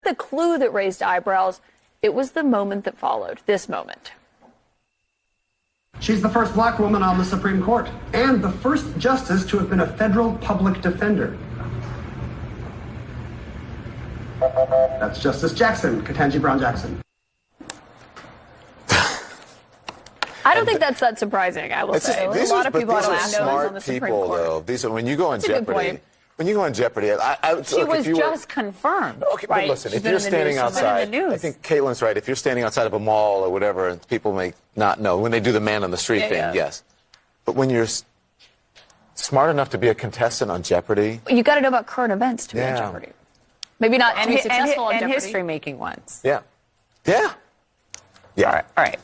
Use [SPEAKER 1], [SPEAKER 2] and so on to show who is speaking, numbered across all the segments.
[SPEAKER 1] the clue that raised eyebrows, it was the moment that followed, this moment.
[SPEAKER 2] She's the first black woman on the Supreme Court and the first justice to have been a federal public defender. That's Justice Jackson, Ketanji Brown Jackson.
[SPEAKER 1] I don't think that's that surprising, I will say.
[SPEAKER 3] These
[SPEAKER 1] a lot of people
[SPEAKER 3] are
[SPEAKER 1] have
[SPEAKER 3] smart
[SPEAKER 1] on the Supreme
[SPEAKER 3] people,
[SPEAKER 1] Court.
[SPEAKER 3] though. These are, when you go on
[SPEAKER 1] That's a good
[SPEAKER 3] Jeopardy.
[SPEAKER 1] point.
[SPEAKER 3] When you go on Jeopardy,
[SPEAKER 4] She was just confirmed.
[SPEAKER 3] Okay,
[SPEAKER 4] right?
[SPEAKER 3] but listen,
[SPEAKER 4] She's
[SPEAKER 3] if
[SPEAKER 4] been
[SPEAKER 3] you're
[SPEAKER 4] in the
[SPEAKER 3] standing
[SPEAKER 4] news. She's been in
[SPEAKER 3] outside,
[SPEAKER 4] the news.
[SPEAKER 3] I think Caitlin's right. If you're standing outside of a mall or whatever, and people may not know, when they do the man on the street thing, yes. But when you're smart enough to be a contestant on Jeopardy.
[SPEAKER 1] You got to know about current events to be on Jeopardy. Maybe not to be successful on Jeopardy.
[SPEAKER 4] And history-making ones.
[SPEAKER 3] Yeah. Yeah. Yeah.
[SPEAKER 4] All right.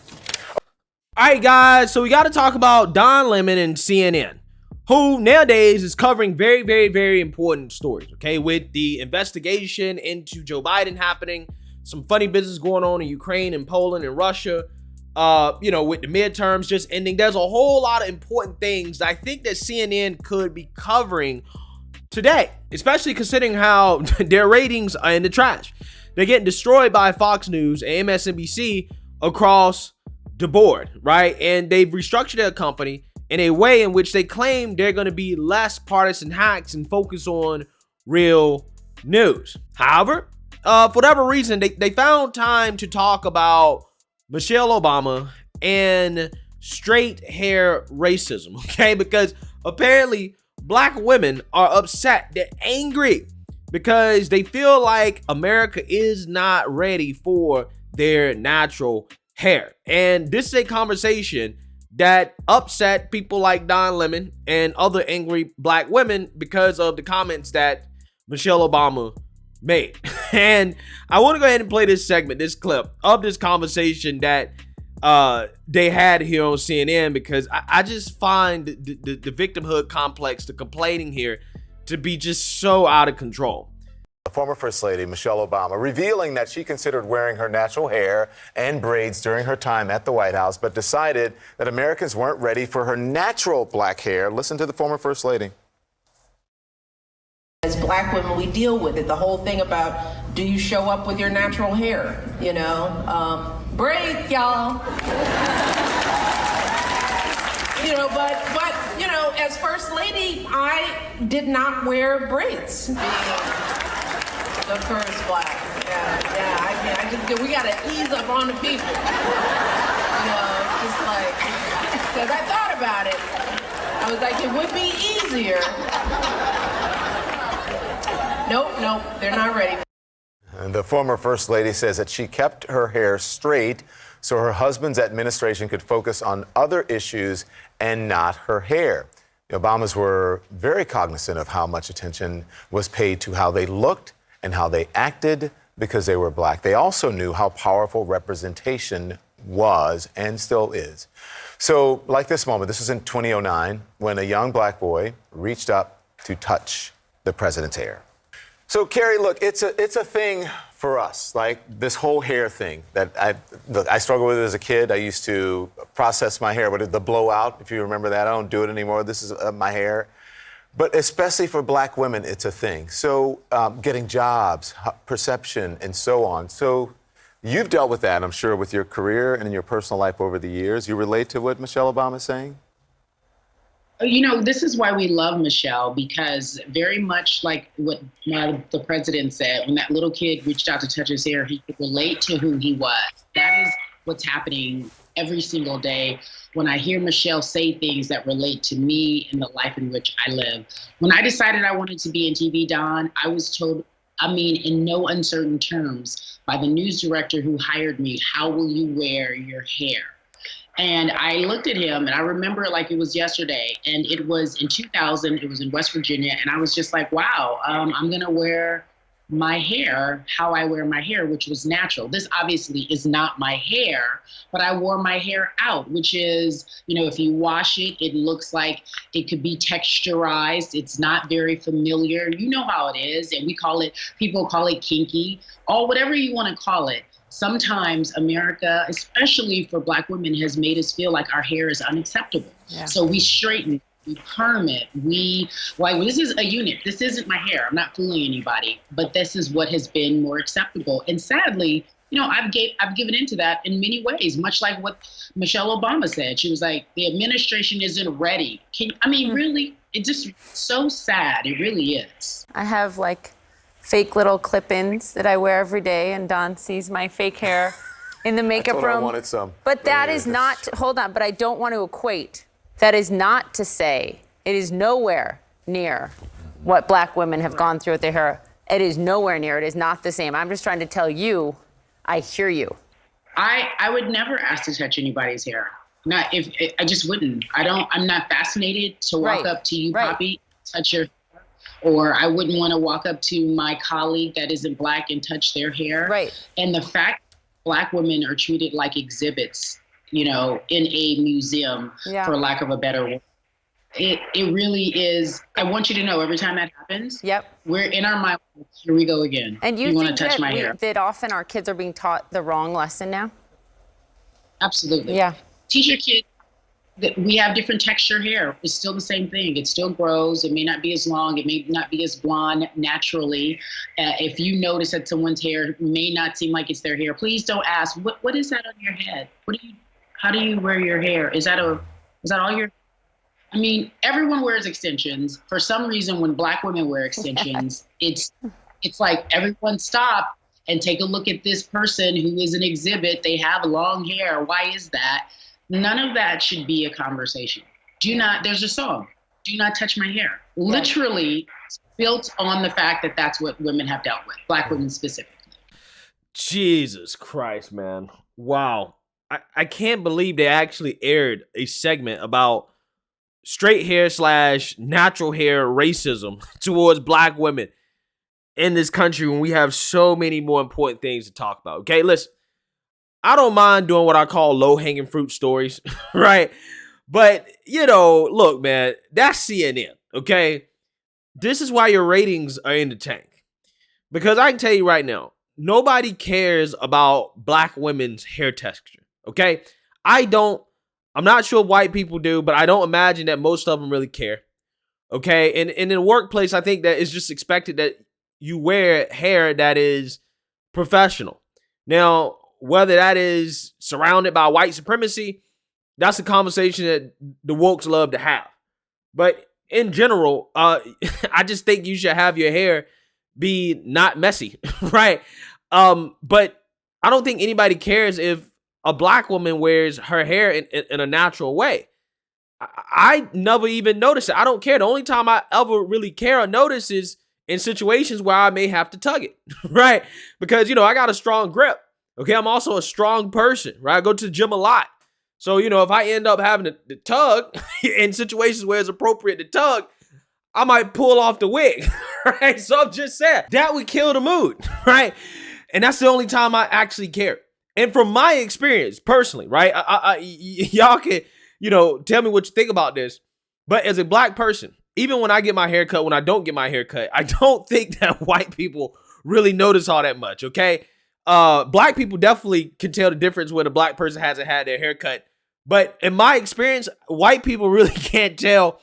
[SPEAKER 5] All right, guys. So we got to talk about Don Lemon and CNN, who nowadays is covering very, very, very important stories, okay? With the investigation into Joe Biden happening, some funny business going on in Ukraine and Poland and Russia, with the midterms just ending. There's a whole lot of important things that I think that CNN could be covering today, especially considering how their ratings are in the trash. They're getting destroyed by Fox News and MSNBC across the board, right? And they've restructured their company in a way in which they claim they're going to be less partisan hacks and focus on real news. However, for whatever reason, they found time to talk about Michelle Obama and straight hair racism, okay? Because apparently black women are upset. They're angry because they feel like America is not ready for their natural hair. And this is a conversation that upset people like Don Lemon and other angry black women because of the comments that Michelle Obama made. And I want to go ahead and play this segment, this clip of this conversation that they had here on CNN, because I just find the victimhood complex, the complaining here, to be just so out of control.
[SPEAKER 3] Former First Lady Michelle Obama revealing that she considered wearing her natural hair and braids during her time at the White House, but decided that Americans weren't ready for her natural black hair. Listen to the former First Lady.
[SPEAKER 6] As black women, we deal with it. The whole thing about, do you show up with your natural hair? Braids, y'all. But as First Lady, I did not wear braids. The first black. I just, we gotta ease up on the people. Just like, because I thought about it. I was like, it would be easier. Nope, they're not ready.
[SPEAKER 3] And the former First Lady says that she kept her hair straight so her husband's administration could focus on other issues and not her hair. The Obamas were very cognizant of how much attention was paid to how they looked and how they acted because they were black. They also knew how powerful representation was and still is. So, like this moment, this was in 2009, when a young black boy reached up to touch the president's hair. So, Carrie, look, it's a thing for us, like this whole hair thing that I struggled with as a kid. I used to process my hair, but the blowout, if you remember that, I don't do it anymore. This is my hair. But especially for black women, it's a thing. So getting jobs, perception, and so on. So you've dealt with that, I'm sure, with your career and in your personal life over the years. You relate to what Michelle Obama is saying?
[SPEAKER 7] This is why we love Michelle, because very much like what the president said, when that little kid reached out to touch his hair, he could relate to who he was. That is what's happening every single day when I hear Michelle say things that relate to me and the life in which I live. When I decided I wanted to be in TV, Don, I was told, in no uncertain terms, by the news director who hired me, how will you wear your hair? And I looked at him, and I remember like it was yesterday, and it was in 2000, it was in West Virginia, and I was just like, wow, I'm gonna wear my hair how I wear my hair, which was natural. This obviously is not my hair, but I wore my hair out, which is, if you wash it, it looks like it could be texturized. It's not very familiar. You know how it is. And people call it kinky, or whatever you want to call it. Sometimes America, especially for black women, has made us feel like our hair is unacceptable. Yeah. So we straighten. we perm it. This is a unit. This isn't my hair. I'm not fooling anybody, but this is what has been more acceptable. And sadly, I've given into that in many ways, much like what Michelle Obama said. She was like, the administration isn't ready. Really, it's just so sad. It really is.
[SPEAKER 4] I have like fake little clip-ins that I wear every day, and Don sees my fake hair in the makeup room. I
[SPEAKER 3] wanted some.
[SPEAKER 4] But that is not, hold on, but I don't want to equate. That is not to say it is nowhere near what black women have gone through with their hair. It is nowhere near. It is not the same. I'm just trying to tell you, I hear you.
[SPEAKER 7] I would never ask to touch anybody's hair. I just wouldn't. I'm not fascinated to walk up to you, Poppy, touch your hair. Or I wouldn't want to walk up to my colleague that isn't black and touch their hair.
[SPEAKER 4] Right.
[SPEAKER 7] And the fact black women are treated like exhibits, in a museum, for lack of a better word. It really is. I want you to know every time that happens, we're in our mind, here we go again.
[SPEAKER 4] And you
[SPEAKER 7] want
[SPEAKER 4] think
[SPEAKER 7] to touch my hair.
[SPEAKER 4] that often our kids are being taught the wrong lesson now?
[SPEAKER 7] Absolutely.
[SPEAKER 4] Yeah.
[SPEAKER 7] Teach your kid that we have different texture hair. It's still the same thing. It still grows. It may not be as long. It may not be as blonde naturally. If you notice that someone's hair may not seem like it's their hair, please don't ask, what is that on your head? How do you wear your hair? Is that all your? Everyone wears extensions. For some reason, when black women wear extensions, it's like everyone stop and take a look at this person who is an exhibit. They have long hair. Why is that? None of that should be a conversation. There's a song, do not touch my hair. Literally built on the fact that that's what women have dealt with, black women specifically.
[SPEAKER 5] Jesus Christ, man. Wow. I can't believe they actually aired a segment about straight hair / natural hair racism towards black women in this country when we have so many more important things to talk about. Okay, listen, I don't mind doing what I call low-hanging fruit stories, right? But, look, man, that's CNN, okay? This is why your ratings are in the tank. Because I can tell you right now, nobody cares about black women's hair texture. Okay, I'm not sure white people do, but I don't imagine that most of them really care. Okay, and in the workplace, I think that it's just expected that you wear hair that is professional. Now, whether that is surrounded by white supremacy, that's a conversation that the wokes love to have. But in general, I just think you should have your hair be not messy, right? But I don't think anybody cares if a black woman wears her hair in a natural way. I never even noticed it. I don't care. The only time I ever really care or notice is in situations where I may have to tug it, right? Because, I got a strong grip. Okay, I'm also a strong person, right? I go to the gym a lot. So, if I end up having to tug in situations where it's appropriate to tug, I might pull off the wig, right? So I'm just saying, that would kill the mood, right? And that's the only time I actually care. And from my experience, personally, right, y'all can, tell me what you think about this. But as a black person, even when I get my hair cut, when I don't get my hair cut, I don't think that white people really notice all that much, okay? Black people definitely can tell the difference when a black person hasn't had their hair cut. But in my experience, white people really can't tell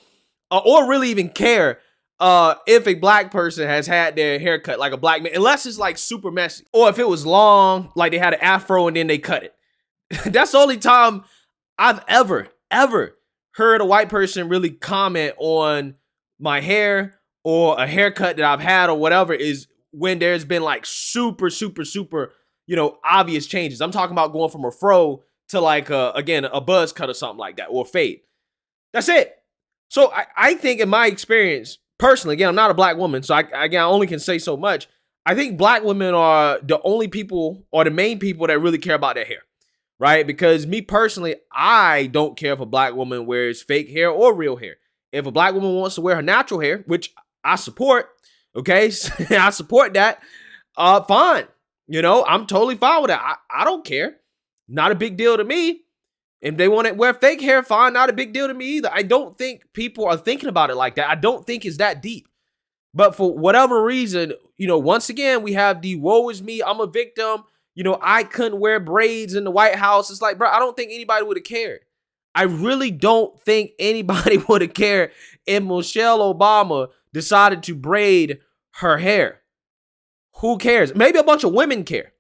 [SPEAKER 5] or really even care if a black person has had their hair cut, like a black man, unless it's like super messy. Or if it was long, like they had an afro and then they cut it. That's the only time I've ever heard a white person really comment on my hair or a haircut that I've had or whatever is when there's been like super, obvious changes. I'm talking about going from a fro to like, again, a buzz cut or something like that, or a fade. That's it. So I think in my experience, personally, again, I'm not a black woman, so I only can say so much. I think black women are the only people or the main people that really care about their hair, right? Because me personally, I don't care if a black woman wears fake hair or real hair. If a black woman wants to wear her natural hair, which I support, okay, I support that, fine. I'm totally fine with that. I don't care. Not a big deal to me. If they want to wear fake hair, fine, not a big deal to me either. I don't think people are thinking about it like that. I don't think it's that deep. But for whatever reason, once again, we have the woe is me, I'm a victim. I couldn't wear braids in the White House. It's like, bro, I don't think anybody would have cared. I really don't think anybody would have cared if Michelle Obama decided to braid her hair. Who cares? Maybe a bunch of women care.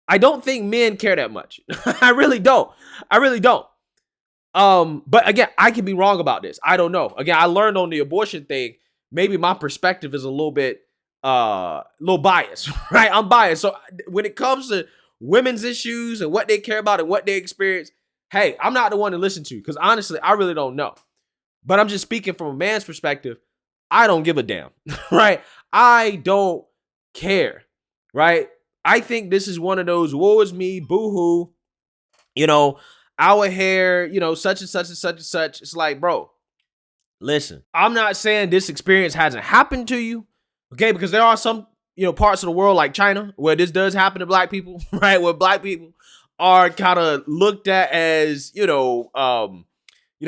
[SPEAKER 5] I don't think men care that much. I really don't. I really don't. But again, I can be wrong about this. I don't know. Again, I learned on the abortion thing, maybe my perspective is a little bit biased, right? I'm biased. So when it comes to women's issues and what they care about and what they experience, hey, I'm not the one to listen to, because honestly, I really don't know. But I'm just speaking from a man's perspective. I don't give a damn, right? I don't care, right? I think this is one of those woe is me, boo-hoo, our hair, such and such and such and such. It's like, bro, listen, I'm not saying this experience hasn't happened to you, okay? Because there are some, parts of the world like China where this does happen to black people, right? Where black people are kind of looked at as,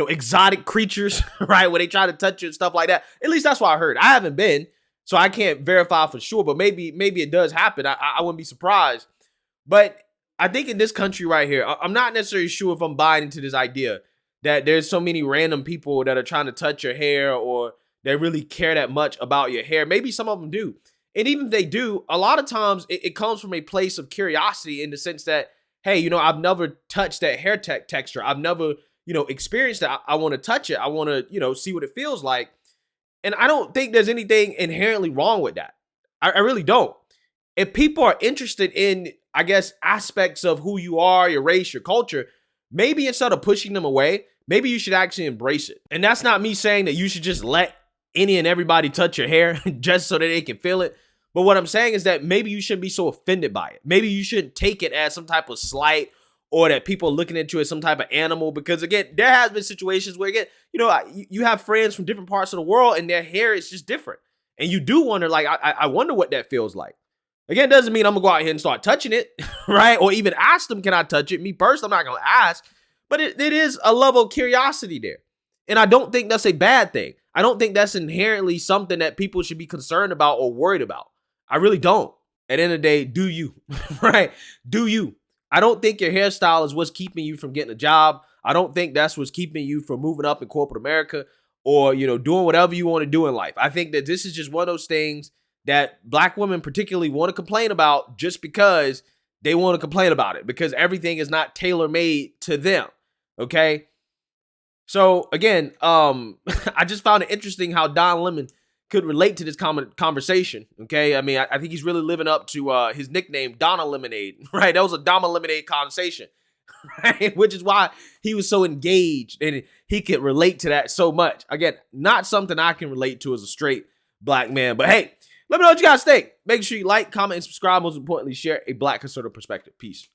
[SPEAKER 5] exotic creatures, right? Where they try to touch you and stuff like that. At least that's what I heard. I haven't been, so I can't verify for sure, but maybe it does happen. I wouldn't be surprised. But I think in this country right here, I'm not necessarily sure if I'm buying into this idea that there's so many random people that are trying to touch your hair or they really care that much about your hair. Maybe some of them do. And even if they do, a lot of times it comes from a place of curiosity, in the sense that, hey, I've never touched that hair texture. I've never, experienced that. I want to touch it. I want to, see what it feels like. And I don't think there's anything inherently wrong with that. I really don't. If people are interested in, I guess, aspects of who you are, your race, your culture, maybe instead of pushing them away, maybe you should actually embrace it. And that's not me saying that you should just let any and everybody touch your hair just so that they can feel it. But what I'm saying is that maybe you shouldn't be so offended by it. Maybe you shouldn't take it as some type of slight, or that people are looking at you as some type of animal. Because again, there has been situations where, again, you have friends from different parts of the world and their hair is just different. And you do wonder, like, I wonder what that feels like. Again, doesn't mean I'm gonna go out here and start touching it, right? Or even ask them, can I touch it? Me personally, I'm not gonna ask. But it is a level of curiosity there. And I don't think that's a bad thing. I don't think that's inherently something that people should be concerned about or worried about. I really don't. At the end of the day, do you, right? Do you. I don't think your hairstyle is what's keeping you from getting a job. I don't think that's what's keeping you from moving up in corporate America or, doing whatever you want to do in life. I think that this is just one of those things that black women particularly want to complain about just because they want to complain about it, because everything is not tailor-made to them, okay? So, again, I just found it interesting how Don Lemon could relate to this conversation, okay? I mean, I think he's really living up to his nickname, Donna Lemonade, right? That was a Donna Lemonade conversation, right? Which is why he was so engaged and he could relate to that so much. Again, not something I can relate to as a straight black man, but hey, let me know what you guys think. Make sure you like, comment, and subscribe. Most importantly, share a black conservative perspective. Peace.